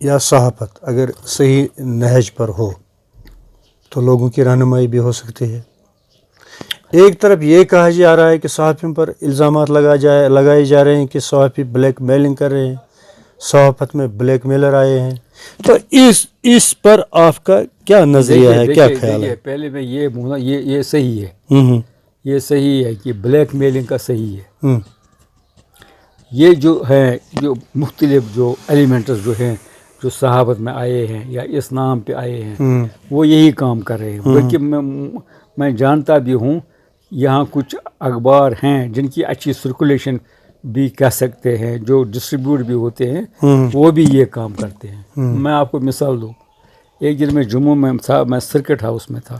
یا صحافت اگر صحیح نہج پر ہو تو لوگوں کی رہنمائی بھی ہو سکتی ہے، ایک طرف یہ کہا جا رہا ہے کہ صحافیوں پر الزامات لگائے جا رہے ہیں کہ صحافی بلیک میلنگ کر رہے ہیں، صحافت میں بلیک میلر آئے ہیں، تو اس پر آپ کا کیا نظریہ ہے، کیا خیال ہے؟ پہلے میں یہ بولا یہ صحیح ہے، یہ صحیح ہے کہ بلیک میلنگ کا صحیح ہے، یہ جو ہے جو مختلف جو ایلیمنٹس جو ہیں جو صحافت میں آئے ہیں یا اس نام پہ آئے ہیں وہ یہی کام کر رہے ہیں، بلکہ میں جانتا بھی ہوں یہاں کچھ اخبار ہیں جن کی اچھی سرکولیشن بھی کہہ سکتے ہیں، جو ڈسٹریبیوٹ بھی ہوتے ہیں، وہ بھی یہ کام کرتے ہیں۔ میں آپ کو مثال دوں، ایک دن میں جموں میں تھا، میں سرکٹ ہاؤس میں تھا،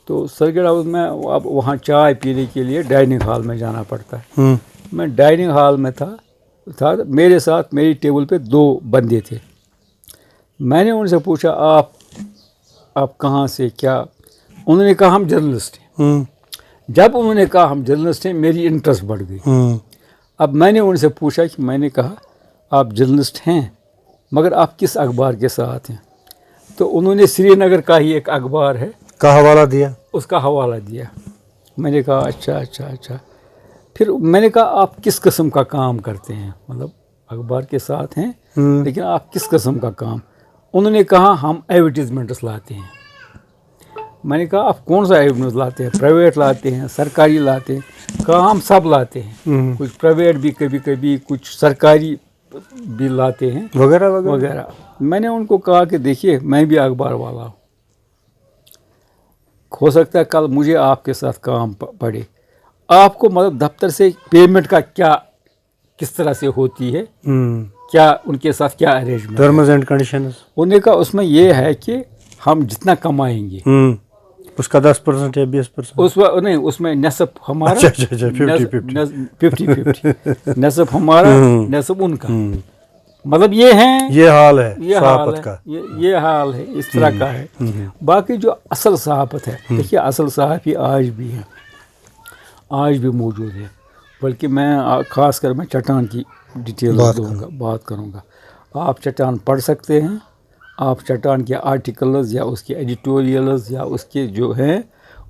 تو سرکٹ ہاؤس میں اب وہاں چائے پینے کے لیے ڈائننگ ہال میں جانا پڑتا ہے، میں ڈائننگ ہال میں تھا، میرے ساتھ میری ٹیبل پہ 2 بندے تھے، میں نے ان سے پوچھا آپ کہاں سے، کیا؟ انہوں نے کہا ہم جرنلسٹ ہیں۔ جب انہوں نے کہا ہم جرنلسٹ ہیں میری انٹرسٹ بڑھ گئی، اب میں نے ان سے پوچھا کہ میں نے کہا آپ جرنلسٹ ہیں مگر آپ کس اخبار کے ساتھ ہیں؟ تو انہوں نے سری نگر کا ہی ایک اخبار ہے کا حوالہ دیا، اس کا حوالہ دیا. میں نے کہا اچھا. پھر میں نے کہا آپ کس قسم کا کام کرتے ہیں، مطلب اخبار کے ساتھ ہیں لیکن آپ کس قسم کا کام؟ انہوں نے کہا ہم ایڈورٹیزمنٹس لاتے ہیں. میں نے کہا آپ کون سا ایڈورٹیزمنٹ لاتے ہیں؟ پرائیویٹ لاتے ہیں، سرکاری لاتے ہیں؟ کہا ہم سب لاتے ہیں، کچھ پرائیویٹ بھی کبھی کچھ سرکاری بھی لاتے ہیں وغیرہ. میں نے ان کو کہا کہ دیکھیے میں بھی اخبار والا ہوں، ہو سکتا ہے کل مجھے آپ کے ساتھ کام پڑے. آپ کو مطلب دفتر سے پیمنٹ کا کس طرح سے ہوتی ہے، کیا ان کے ساتھ کیا ارینجمنٹ، ٹرمز اینڈ کنڈیشنز؟ انہوں نے کہا اس میں یہ ہے کہ ہم جتنا کمائیں گے اس کا 10% یا 20%؟ نہیں، اس میں نصف ہمارا، 50-50 نصف ہمارا نصف ان کا. مطلب یہ حال ہے صحافت کا، یہ حال ہے، اس طرح کا ہے. باقی جو اصل صحافت ہے، دیکھیے اصل صحافی آج بھی ہیں، آج بھی موجود ہے. بلکہ میں خاص کر میں چٹان کی ڈیٹیل بات کروں گا. آپ چٹان پڑھ سکتے ہیں، آپ چٹان کے آرٹیکلز یا اس کے ایڈیٹوریلز یا اس کے جو ہیں،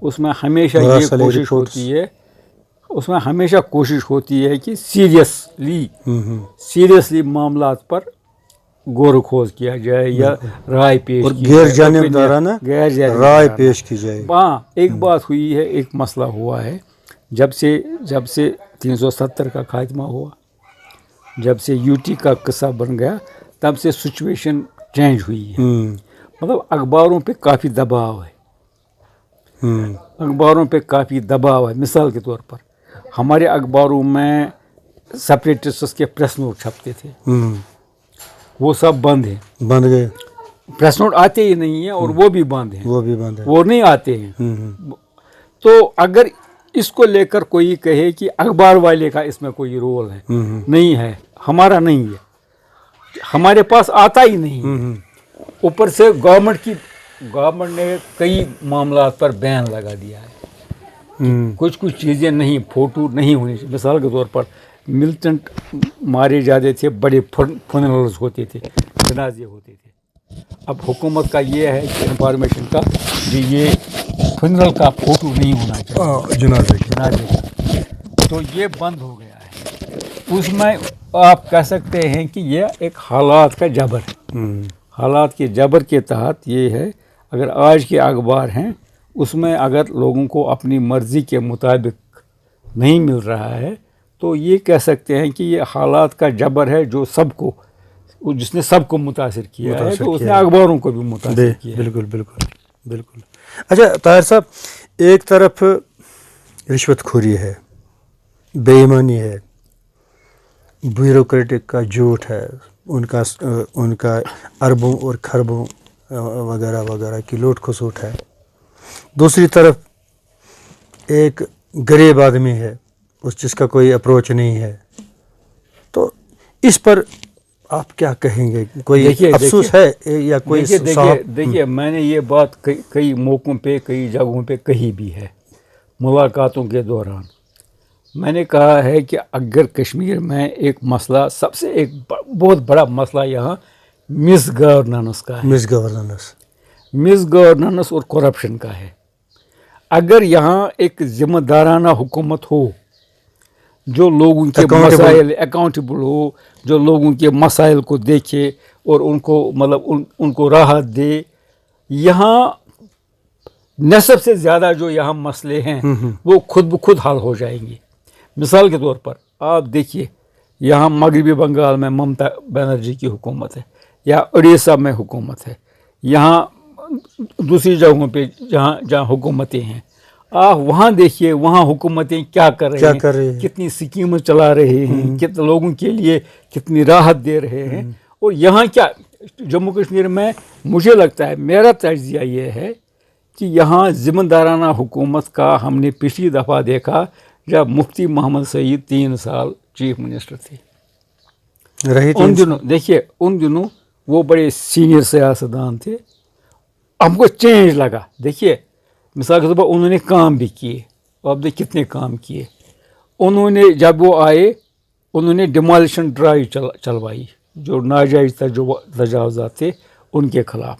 اس میں ہمیشہ یہ کوشش ہوتی ہے کہ سیریسلی معاملات پر غور و خوض کیا جائے یا رائے پیش کی جائے، غیر جانبدارانہ رائے پیش کی جائے. ہاں ایک بات ہوئی ہے، ایک مسئلہ ہوا ہے جب سے 370 کا خاتمہ ہوا، جب سے یو ٹی کا قصہ بن گیا، تب سے سچویشن چینج ہوئی ہے. مطلب اخباروں پہ کافی دباؤ ہے. مثال کے طور پر ہمارے اخباروں میں سپریٹسٹس کے پریس نوٹ چھپتے تھے، وہ سب بند گئے. پریس نوٹ آتے ہی نہیں ہیں اور وہ بھی بند ہیں، وہ نہیں آتے ہیں. تو اگر اس کو لے کر کوئی کہے کہ اخبار والے کا اس میں کوئی رول ہے، نہیں ہے، ہمارا نہیں ہے، ہمارے پاس آتا ہی نہیں. اوپر سے گورنمنٹ نے کئی معاملات پر بین لگا دیا ہے. کچھ چیزیں نہیں، فوٹو نہیں ہونی چاہیے. مثال کے طور پر ملٹنٹ مارے جاتے تھے، بڑے فنرلز ہوتے تھے، جنازے ہوتے تھے. اب حکومت کا یہ ہے کہ انفارمیشن کا جی یہ فنرل کا فوٹو نہیں ہونا چاہیے، جنازے کا، تو یہ بند ہو گیا ہے. اس میں آپ کہہ سکتے ہیں کہ یہ ایک حالات کا جبر ہے. حالات کے جبر کے تحت یہ ہے، اگر آج کے اخبار ہیں اس میں اگر لوگوں کو اپنی مرضی کے مطابق نہیں مل رہا ہے تو یہ کہہ سکتے ہیں کہ یہ حالات کا جبر ہے جو جس نے سب کو متاثر کیا ہے، تو اس نے اخباروں کو بھی متاثر کیا. بالکل. اچھا طاہر صاحب، ایک طرف رشوت خوری ہے، بے ایمانی ہے، بیوروکریٹک کا جھوٹ ہے، ان کا اربوں اور کھربوں وغیرہ کی لوٹ کھسوٹ ہے. دوسری طرف ایک غریب آدمی ہے، جس کا کوئی اپروچ نہیں ہے. تو اس پر آپ کیا کہیں گے؟ کوئی افسوس ہے یا کوئی؟ دیکھیے میں نے یہ بات کئی موقعوں پہ، کئی جگہوں پہ کہی بھی ہے ملاقاتوں کے دوران. میں نے کہا ہے کہ اگر کشمیر میں ایک مسئلہ، سب سے ایک بہت بڑا مسئلہ یہاں مس گورننس کا ہے، مس گورننس اور کرپشن کا ہے. اگر یہاں ایک ذمہ دارانہ حکومت ہو جو لوگوں کے مسائل اکاؤنٹیبل ہو، جو لوگوں کے مسائل کو دیکھے اور ان کو مطلب ان کو راحت دے، یہاں نصب سے زیادہ جو یہاں مسئلے ہیں وہ خود بخود حل ہو جائیں گے. مثال کے طور پر آپ دیکھیے، یہاں مغربی بنگال میں ممتا بنرجی کی حکومت ہے، یا اڑیسہ میں حکومت ہے، یہاں دوسری جگہوں پہ جہاں حکومتیں ہیں، آپ وہاں دیکھیے وہاں حکومتیں کیا کر رہے ہیں، کتنی اسکیمیں چلا رہے ہیں، کتنے لوگوں کے لیے کتنی راحت دے رہے ہیں. اور یہاں کیا جموں کشمیر میں مجھے لگتا ہے، میرا تجزیہ یہ ہے کہ یہاں ذمہ دارانہ حکومت کا ہم نے پچھلی دفعہ دیکھا جب مفتی محمد سعید 3 سال چیف منسٹر تھے. ان دنوں دیکھیے، ان دنوں وہ بڑے سینئر سیاستدان تھے. ہم کو چینج لگا. دیکھیے مثال کے طور پر انہوں نے کام بھی کیے، اب دیکھ کتنے کام کیے. انہوں نے جب وہ آئے انہوں نے ڈیمالیشن ڈرائیو چلوائی جو ناجائز تجاوزات تھے ان کے خلاف.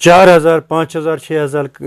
4000, 5000, 6000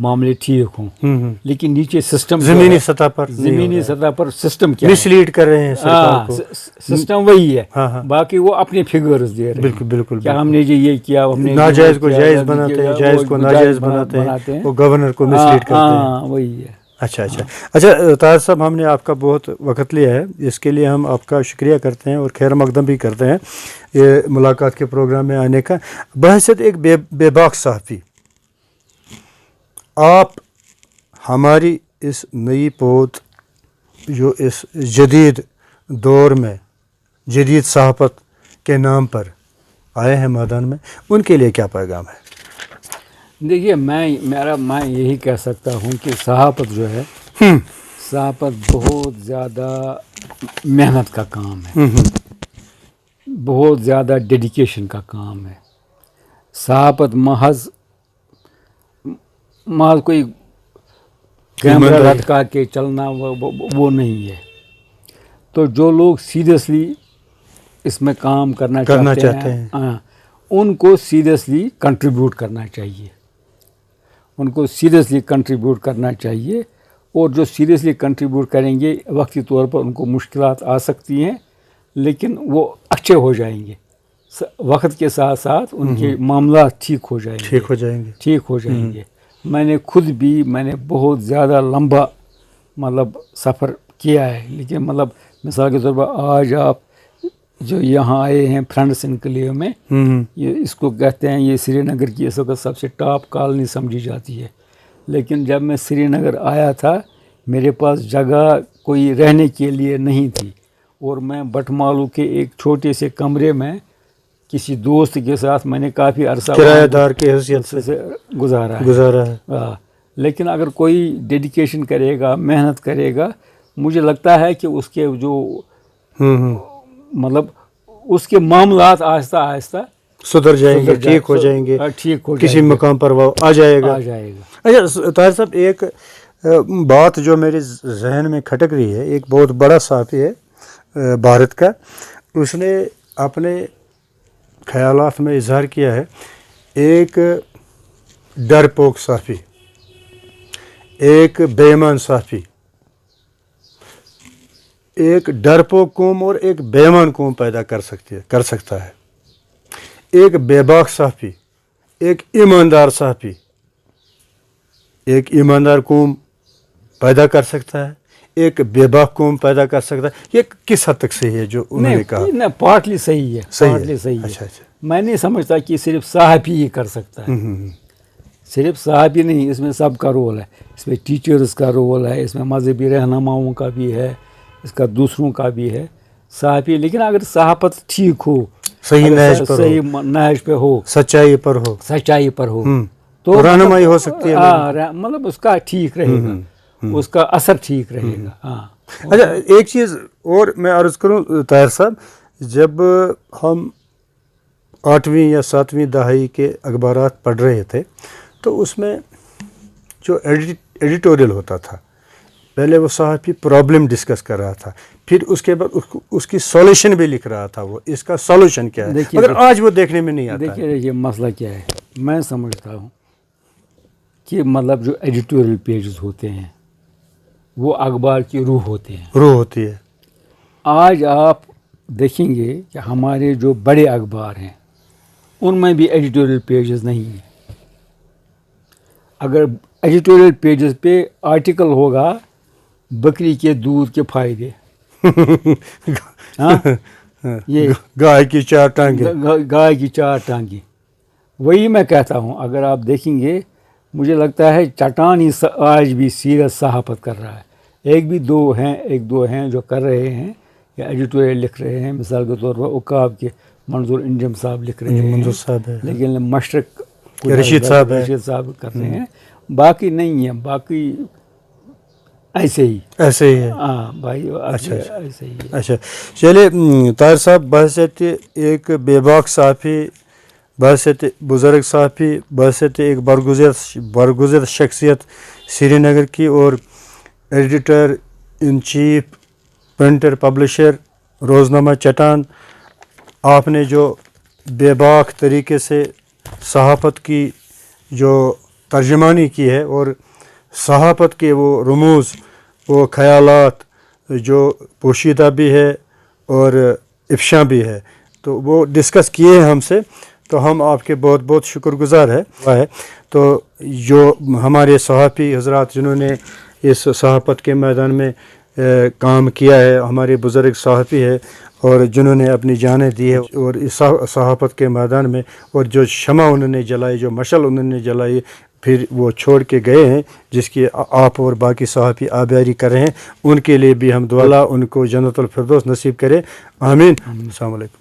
معاملے ٹھیک ہوں، لیکن نیچے سسٹم زمینی سطح پر سسٹم کیا مسلیڈ کر رہے ہیں سرکار کو. سسٹم وہی ہے، باقی وہ اپنے فگرز دے رہے ہیں. بالکل کیا ہم نے جو یہ کیا، ہم نے ناجائز کو جائز بناتے ہیں، جائز کو ناجائز بناتے ہیں، وہ گورنر کو مسلیڈ کرتے ہیں. وہی ہے. اچھا طاہر صاحب، ہم نے آپ کا بہت وقت لیا ہے، اس کے لیے ہم آپ کا شکریہ کرتے ہیں اور خیر مقدم بھی کرتے ہیں یہ ملاقات کے پروگرام میں آنے کا. بحیثیت ایک بے باک صحافی، آپ ہماری اس نئی پود جو اس جدید دور میں جدید صحافت کے نام پر آئے ہیں میدان میں، ان کے لیے کیا پیغام ہے؟ دیکھیے، میں یہی کہہ سکتا ہوں کہ صحافت جو ہے، صحافت بہت زیادہ محنت کا کام ہے، بہت زیادہ ڈیڈیکیشن کا کام ہے. صحافت محض کوئی کیمرہ لٹکا کے چلنا وہ نہیں ہے. تو جو لوگ سیریسلی اس میں کام کرنا چاہتے ہیں ان کو سیریسلی کنٹریبیوٹ کرنا چاہیے، اور جو سیریسلی کنٹریبیوٹ کریں گے وقتی طور پر ان کو مشکلات آ سکتی ہیں، لیکن وہ اچھے ہو جائیں گے. وقت کے ساتھ ساتھ ان کے معاملات ٹھیک ہو جائیں گے. میں نے بہت زیادہ لمبا سفر کیا ہے، لیکن مثال کے طور پر آج آپ جو یہاں آئے ہیں فرینڈس انکلیو میں، یہ اس کو کہتے ہیں، یہ سری نگر کی اس وقت سب سے ٹاپ کالونی سمجھی جاتی ہے. لیکن جب میں سری نگر آیا تھا، میرے پاس جگہ کوئی رہنے کے لیے نہیں تھی، اور میں بٹ مالو کے ایک چھوٹے سے کمرے میں کسی دوست کے ساتھ میں نے کافی عرصہ کرایہ دار کی حیثیت سے گزارا ہے. لیکن اگر کوئی ڈیڈیکیشن کرے گا، محنت کرے گا، مجھے لگتا ہے کہ اس کے جو اس کے معاملات آہستہ آہستہ سدھر جائیں گے، ٹھیک ہو جائیں گے، کسی مقام پر وہ آ جائے گا. اچھا طاہر صاحب، ایک بات جو میرے ذہن میں کھٹک رہی ہے، ایک بہت بڑا صحافی ہے بھارت کا، اس نے اپنے خیالات میں اظہار کیا ہے، ایک ڈرپوک صحافی، ایک بے ایمان صحافی، ایک ڈرپوک قوم اور ایک بے ایمان قوم پیدا کر سکتا ہے. ایک بے باک صحافی، ایک ایماندار صحافی، ایک ایماندار قوم پیدا کر سکتا ہے، ایک بے باک قوم پیدا کر سکتا ہے. یہ کس حد تک صحیح ہے جو انہوں نے کہا؟ پارٹلی صحیح ہے. اچھا. میں نہیں سمجھتا کہ صرف صحافی ہی کر سکتا ہے. صرف صحافی نہیں، اس میں سب کا رول ہے. اس میں ٹیچرز کا رول ہے، اس میں مذہبی رہنماؤں کا بھی ہے، اس کا دوسروں کا بھی ہے. صحافی، لیکن اگر صحافت ٹھیک ہو، صحیح نہج پہ ہو، سچائی پر ہو تو رہنمائی ہو سکتی ہے. اس کا ٹھیک رہے گا، اس کا اثر ٹھیک رہے گا. اچھا، ایک چیز اور میں عرض کروں طاہر صاحب، جب ہم 8ویں یا 7ویں دہائی کے اخبارات پڑھ رہے تھے تو اس میں جو ایڈیٹوریل ہوتا تھا، پہلے وہ صحافی پرابلم ڈسکس کر رہا تھا، پھر اس کے بعد اس کی سولوشن بھی لکھ رہا تھا، وہ اس کا سولوشن کیا ہے، مگر آج وہ دیکھنے میں نہیں آتا. دیکھیے یہ مسئلہ کیا ہے، میں سمجھتا ہوں کہ جو ایڈیٹوریل پیجز ہوتے ہیں وہ اخبار کی روح ہوتی ہے. آج آپ دیکھیں گے کہ ہمارے جو بڑے اخبار ہیں ان میں بھی ایڈیٹوریل پیجز نہیں ہیں. اگر ایڈیٹوریل پیجز پہ آرٹیکل ہوگا بکری کے دودھ کے فائدے، یہ گائے کی چار ٹانگیں، وہی میں کہتا ہوں. اگر آپ دیکھیں گے، مجھے لگتا ہے چٹان ہی آج بھی سیریس صحافت کر رہا ہے. ایک دو ہیں جو کر رہے ہیں یا ایڈیٹوریل لکھ رہے ہیں. مثال کے طور پر عقاب کے منظور انجم صاحب لکھ رہے ہیں، لیکن مشرق رشید صاحب کر رہے ہیں. باقی نہیں ہیں، باقی ایسے ہی ہے. ہاں بھائی، ایسے ہی. اچھا چلیے طاہر صاحب، بحیثیت ایک بے باک صحافی، بحیثیت بزرگ صحافی، بحیثیت ایک برگزر شخصیت سری نگر کی، اور editor in chief, printer, publisher روزنامہ چٹان، آپ نے جو بے باک طریقے سے صحافت کی جو ترجمانی کی ہے اور صحافت کے وہ رموز، وہ خیالات جو پوشیدہ بھی ہے اور افشاں بھی ہے، تو وہ ڈسکس کیے ہیں ہم سے، تو ہم آپ کے بہت بہت شکر گزار ہے۔ تو جو ہمارے صحافی حضرات جنہوں نے اس صحافت کے میدان میں کام کیا ہے، ہمارے بزرگ صحافی ہے اور جنہوں نے اپنی جانیں دی ہے اور اس صحافت کے میدان میں، اور جو شمع انہوں نے جلائی، جو مشعل انہوں نے جلائی، پھر وہ چھوڑ کے گئے ہیں، جس کی آپ اور باقی صحافی آبیاری کر رہے ہیں، ان کے لیے بھی ہم دعا ان کو جنت الفردوس نصیب کرے، آمین۔ السلام علیکم۔